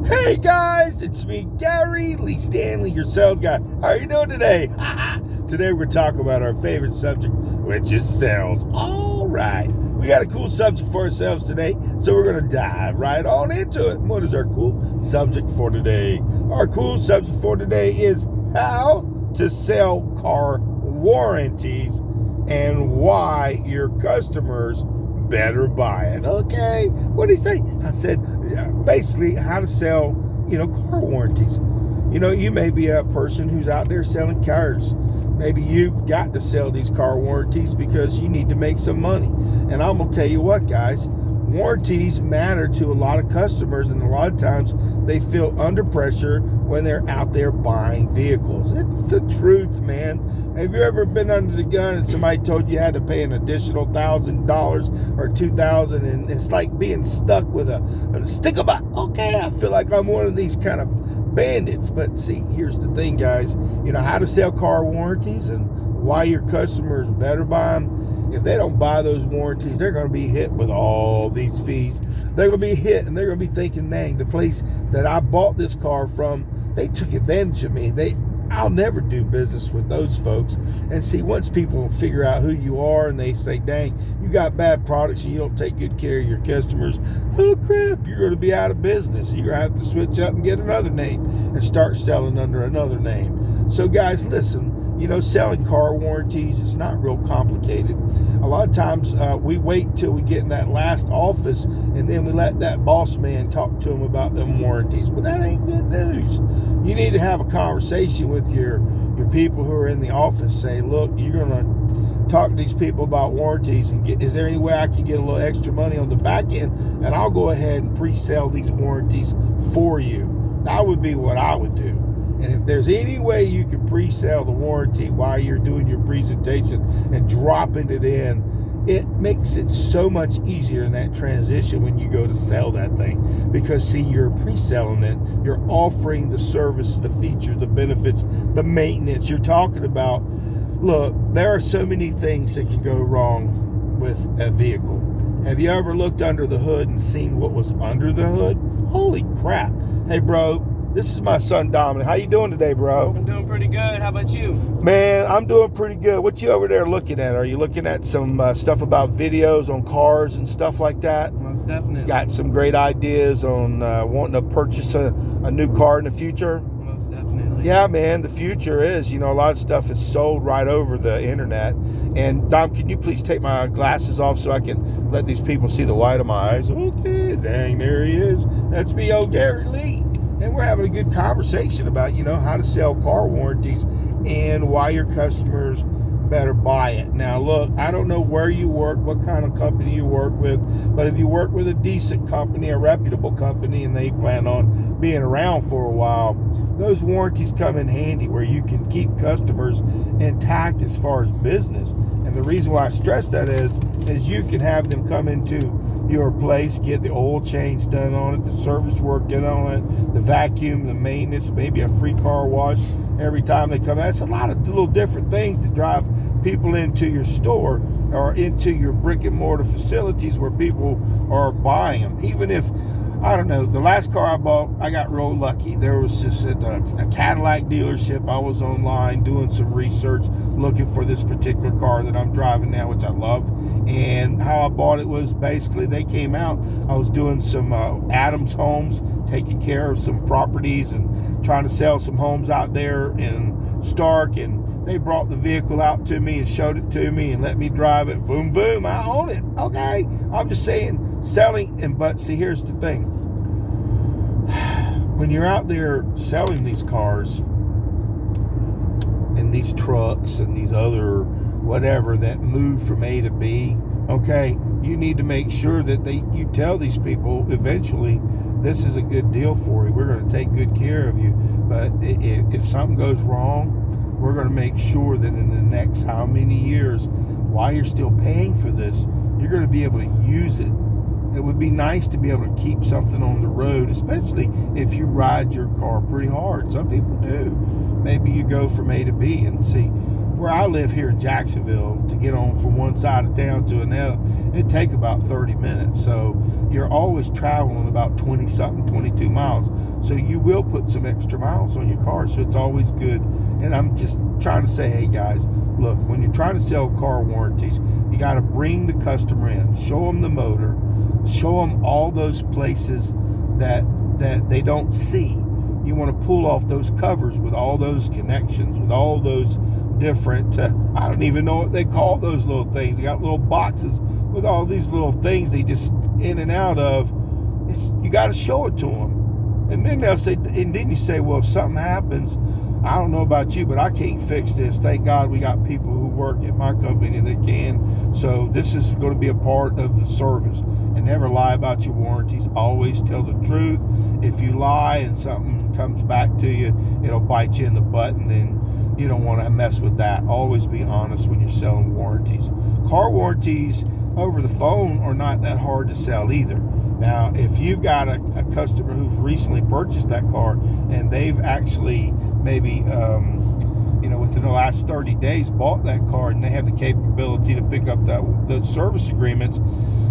Hey guys, it's me, Gary Lee Stanley, your sales guy. How are you doing today? Today we're talking about our favorite subject, which is sales. All right, we got a cool subject for ourselves today, so we're going to dive right on into it. What is our cool subject for today? Our cool subject for today is how to sell car warranties and why your customers better buy it. Okay, what did he say? I said basically how to sell, car warranties. You may be a person who's out there selling cars. Maybe you've got to sell these car warranties because you need to make some money. And I'm gonna tell you what, guys, warranties matter to a lot of customers, and a lot of times they feel under pressure when they're out there buying vehicles. It's the truth, man. Have you ever been under the gun and somebody told you had to pay an additional $1,000 or $2,000, and it's like being stuck with a stick about? Okay, I feel like I'm one of these kind of bandits. But see, here's the thing, guys. How to sell car warranties and why your customers better buy them. If they don't buy those warranties, they're going to be hit with all these fees. They're going to be hit, and they're going to be thinking, dang, the place that I bought this car from, they took advantage of me. I'll never do business with those folks. And see, once people figure out who you are and they say, dang, you got bad products and you don't take good care of your customers, oh crap, you're going to be out of business. You're going to have to switch up and get another name and start selling under another name. So guys, listen, selling car warranties, it's not real complicated. A lot of times we wait until we get in that last office and then we let that boss man talk to them about them warranties. But that ain't good news. You need to have a conversation with your people who are in the office. Say, look, you're going to talk to these people about warranties, and is there any way I can get a little extra money on the back end, and I'll go ahead and pre-sell these warranties for you. That would be what I would do. And if there's any way you can pre-sell the warranty while you're doing your presentation and dropping it in, it makes it so much easier in that transition when you go to sell that thing. Because, see, you're pre-selling it. You're offering the service, the features, the benefits, the maintenance. You're talking about, look, there are so many things that can go wrong with a vehicle. Have you ever looked under the hood and seen what was under the hood? Holy crap. Hey, bro. This is my son, Dominic. How you doing today, bro? I'm doing pretty good. How about you? Man, I'm doing pretty good. What you over there looking at? Are you looking at some stuff about videos on cars and stuff like that? Most definitely. Got some great ideas on wanting to purchase a new car in the future? Most definitely. Yeah, man, the future is, a lot of stuff is sold right over the internet. And, Dom, can you please take my glasses off so I can let these people see the white of my eyes? Okay, dang, there he is. That's me, old Gary Lee. And we're having a good conversation about, how to sell car warranties and why your customers better buy it. Now, look, I don't know where you work, what kind of company you work with, but if you work with a decent company, a reputable company, and they plan on being around for a while, those warranties come in handy where you can keep customers intact as far as business. And the reason why I stress that is you can have them come into your place, get the oil change done on it, the service work done on it, the vacuum, the maintenance, maybe a free car wash every time they come out. It's a lot of little different things to drive people into your store or into your brick and mortar facilities where people are buying them. Even if, I don't know, the last car I bought, I got real lucky. There was just a Cadillac dealership. I was online doing some research, looking for this particular car that I'm driving now, which I love. And how I bought it was basically they came out. I was doing some Adams homes, taking care of some properties and trying to sell some homes out there in Stark. And they brought the vehicle out to me and showed it to me and let me drive it. Boom, boom, I own it. Okay, I'm just saying, selling. But see, here's the thing. When you're out there selling these cars and these trucks and these other whatever that move from A to B, okay, you need to make sure that you tell these people eventually, this is a good deal for you. We're going to take good care of you. But if something goes wrong, we're going to make sure that in the next how many years, while you're still paying for this, you're going to be able to use it. It would be nice to be able to keep something on the road, especially if you ride your car pretty hard. Some people do. Maybe you go from A to B and see, where I live here in Jacksonville, to get on from one side of town to another, it'd take about 30 minutes. So you're always traveling about 22 miles. So you will put some extra miles on your car. So it's always good. And I'm just trying to say, hey guys, look, when you're trying to sell car warranties, you got to bring the customer in, show them the motor, show them all those places that they don't see. You want to pull off those covers with all those connections, with all those different, I don't even know what they call those little things. They got little boxes with all these little things they just in and out of. You got to show it to them. And then they'll say, and then you say, well, if something happens, I don't know about you, but I can't fix this. Thank God we got people who work at my company that can. So this is going to be a part of the service. And never lie about your warranties. Always tell the truth. If you lie and something comes back to you, it'll bite you in the butt, and then you don't want to mess with that. Always be honest when you're selling warranties. Car warranties over the phone are not that hard to sell either. Now, if you've got a customer who's recently purchased that car and they've actually maybe, within the last 30 days bought that car, and they have the capability to pick up those service agreements,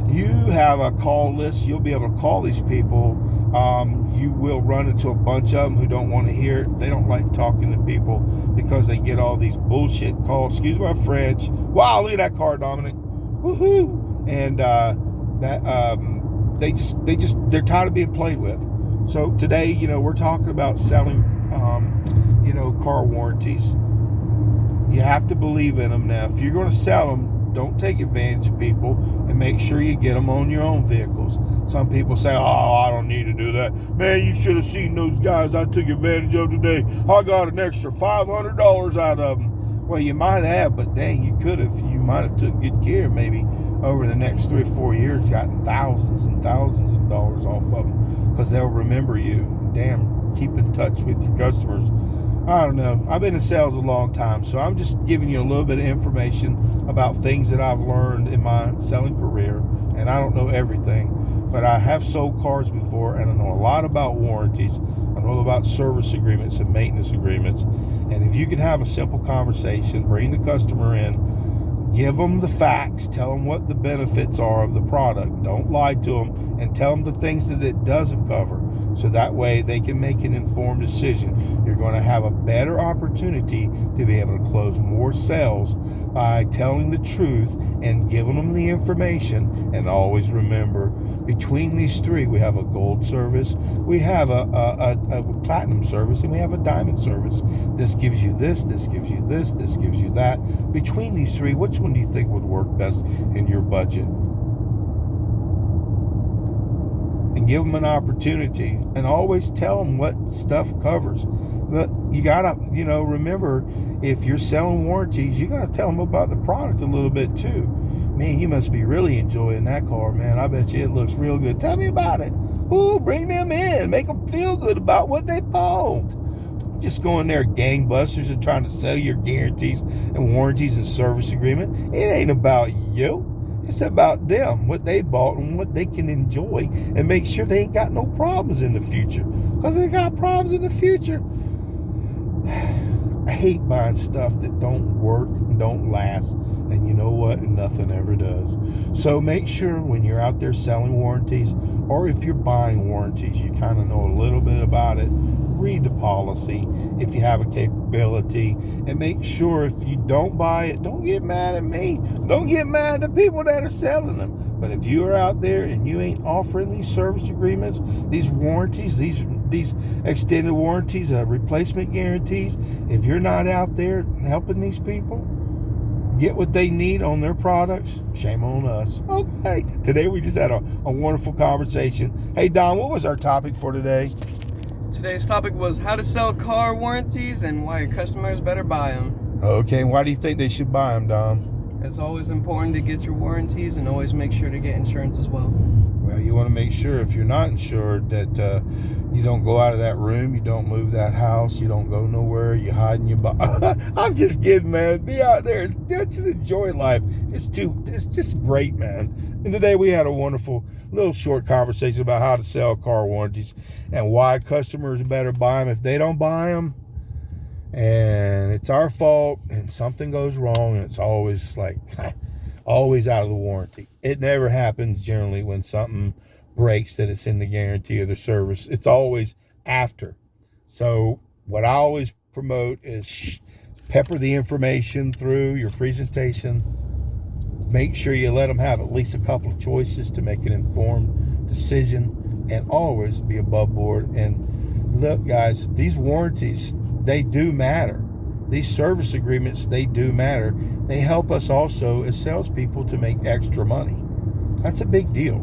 you have a call list. You'll be able to call these people. You will run into a bunch of them who don't want to hear it. They don't like talking to people because they get all these bullshit calls. Excuse my French. Wow, look at that car, Dominic. Woohoo! And they're tired of being played with. So today, we're talking about selling, car warranties. You have to believe in them. Now, if you're going to sell them, don't take advantage of people, and make sure you get them on your own vehicles. Some people say, oh, I don't need to do that. Man, you should have seen those guys I took advantage of today. I got an extra $500 out of them. Well, you might have, but dang, you could have. You might have took good care, maybe over the next 3 or 4 years, gotten thousands and thousands of dollars off of them, because they'll remember you. Damn, keep in touch with your customers. I don't know. I've been in sales a long time, so I'm just giving you a little bit of information about things that I've learned in my selling career, and I don't know everything, but I have sold cars before, and I know a lot about warranties. I know about service agreements and maintenance agreements, and if you can have a simple conversation, bring the customer in, give them the facts, tell them what the benefits are of the product. Don't lie to them, and tell them the things that it doesn't cover, so that way they can make an informed decision. You're going to have a better opportunity to be able to close more sales by telling the truth and giving them the information. And always remember, between these three, we have a gold service, we have a platinum service, and we have a diamond service. This gives you this gives you this gives you that. Between these three, which one do you think would work best in your budget? And give them an opportunity, and always tell them what stuff covers. But you gotta, remember, if you're selling warranties, you gotta tell them about the product a little bit too. Man, you must be really enjoying that car, man. I bet you it looks real good. Tell me about it. Ooh, bring them in. Make them feel good about what they bought. Just going there gangbusters and trying to sell your guarantees and warranties and service agreement. It ain't about you. It's about them, what they bought and what they can enjoy, and make sure they ain't got no problems in the future. Because they got problems in the future. I hate buying stuff that don't work and don't last. And you know what? Nothing ever does. So make sure when you're out there selling warranties, or if you're buying warranties, you kind of know a little bit about it. Read the policy if you have a capability, and make sure if you don't buy it, don't get mad at me. Don't get mad at the people that are selling them. But if you are out there and you ain't offering these service agreements, these warranties, these extended warranties, replacement guarantees, if you're not out there helping these people get what they need on their products, shame on us. Okay, today we just had a wonderful conversation. Hey, Don, what was our topic for today? Today's topic was how to sell car warranties and why your customers better buy them. Okay, why do you think they should buy them, Don? It's always important to get your warranties, and always make sure to get insurance as well. Well, you want to make sure, if you're not insured, that you don't go out of that room, you don't move that house, you don't go nowhere, you hide in your I'm just kidding, man. Be out there, just enjoy life. It's just great, man. And today we had a wonderful little short conversation about how to sell car warranties and why customers better buy them. If they don't buy them, and it's our fault, and something goes wrong, and it's always like, always out of the warranty. It never happens generally when something breaks that it's in the guarantee of the service. It's always after. So what I always promote is pepper the information through your presentation. Make sure you let them have at least a couple of choices to make an informed decision, and always be above board. And look, guys, these warranties, they do matter. These service agreements, they do matter. They help us also as salespeople to make extra money. That's a big deal.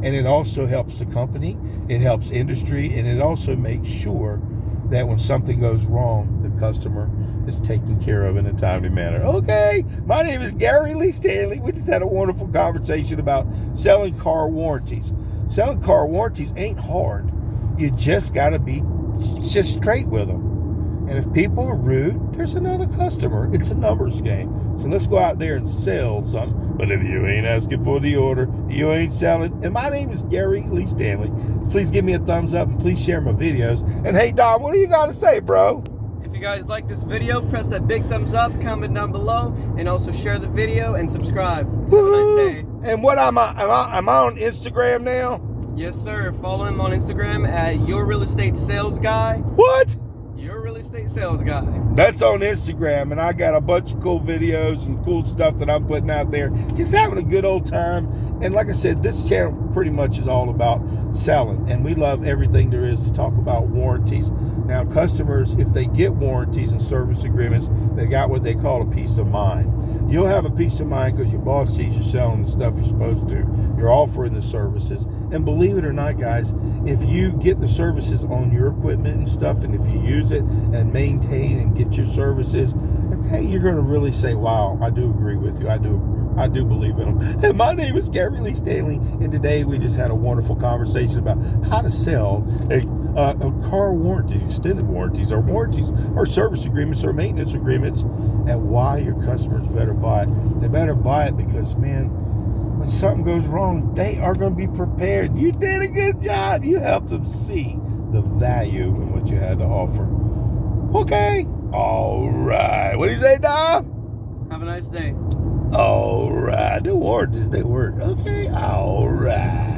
And it also helps the company, it helps industry, and it also makes sure that when something goes wrong, the customer is taken care of in a timely manner. Okay, my name is Gary Lee Stanley. We just had a wonderful conversation about selling car warranties. Selling car warranties ain't hard. You just got to be just straight with them. And if people are rude, there's another customer. It's a numbers game. So let's go out there and sell something. But if you ain't asking for the order, you ain't selling. And my name is Gary Lee Stanley. Please give me a thumbs up and please share my videos. And hey, Don, what do you got to say, bro? If you guys like this video, press that big thumbs up, comment down below, and also share the video and subscribe. Have a nice day. And what am I on Instagram now? Yes, sir. Follow him on Instagram at Your Real Estate Sales Guy. What? Your Real Estate Sales Guy. That's on Instagram, and I got a bunch of cool videos and cool stuff that I'm putting out there. Just having a good old time. And like I said, this channel pretty much is all about selling, and we love everything there is to talk about warranties. Now, customers, if they get warranties and service agreements, they got what they call a peace of mind. You'll have a peace of mind because your boss sees you selling the stuff you're supposed to. You're offering the services. And believe it or not, guys, if you get the services on your equipment and stuff, and if you use it and maintain and get your services, okay, you're going to really say, wow, I do agree with you. I do believe in them. And my name is Gary Lee Stanley, and today we just had a wonderful conversation about how to sell a car warranty, extended warranties, or service agreements, or maintenance agreements, and why your customers better buy it. They better buy it because, man, when something goes wrong, they are going to be prepared. You did a good job. You helped them see the value in what you had to offer. Okay. All right. What do you say, Dom? Have a nice day. All right. They worked. Okay. All right.